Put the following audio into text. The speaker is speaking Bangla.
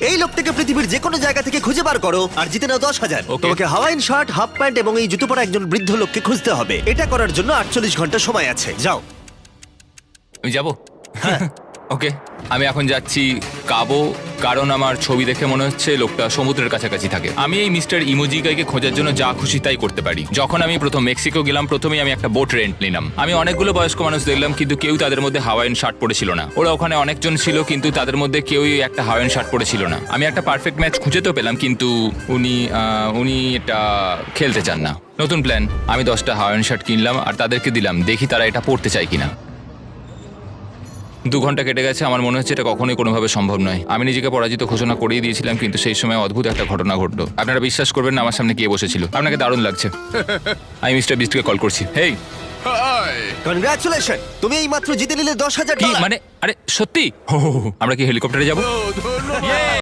এই লোকটাকে পৃথিবীর যে কোনো জায়গা থেকে খুঁজে বার করো আর জিতে নাও 10,000। Okay. তোমাকে হাওয়াইন শার্ট, হাফ প্যান্ট এবং এই জুতো পরা একজন বৃদ্ধ লোককে খুঁজতে হবে। এটা করার জন্য 48 ঘন্টা সময় আছে। যাও। আমি যাব ওকে আমি এখন যাচ্ছি কাবো, কারণ আমার ছবি দেখে মনে হচ্ছে লোকটা সমুদ্রের কাছাকাছি থাকে। আমি এই মিস্টার ইমোজি গাইকে খোঁজার জন্য যা খুশি তাই করতে পারি। যখন আমি প্রথম মেক্সিকো গেলাম, প্রথমেই আমি একটা বোট রেন্ট নিলাম। আমি অনেকগুলো বয়স্ক মানুষ দেখলাম, কিন্তু কেউ তাদের মধ্যে হাওয়াইন শার্ট পরেছিল না। ওরা ওখানে অনেকজন ছিল, কিন্তু তাদের মধ্যে কেউই একটা হাওয়াইন শার্ট পরেছিল না। আমি একটা পারফেক্ট ম্যাচ খুঁজে তো পেলাম, কিন্তু উনি এটা খেলতে চান না। নতুন প্ল্যান, আমি 10টা হাওয়াইন শার্ট কিনলাম আর তাদেরকে দিলাম, দেখি তারা এটা পরতে চায় কিনা। 2 ঘন্টা কেটে গেছে, আমার মনে হচ্ছে এটা কখনোই কোনোভাবে সম্ভব নয়। আমি নিজেকে পরাজিত ঘোষণা করেই দিয়েছিলাম, কিন্তু সেই সময় অদ্ভুত একটা ঘটনা ঘটলো। আপনারা বিশ্বাস করবেন না, আমার সামনে কে বসেছিল। আপনাকে দারুণ লাগছে। আমি মিস্টার বিস্টকে কল করছি। হেই, কনগ্রাচুলেশন, তুমি এই মাত্র জিতে নিলে $10,000। কি মানে? আরে সত্যি? আমরা কি হেলিকপ্টারে যাবো?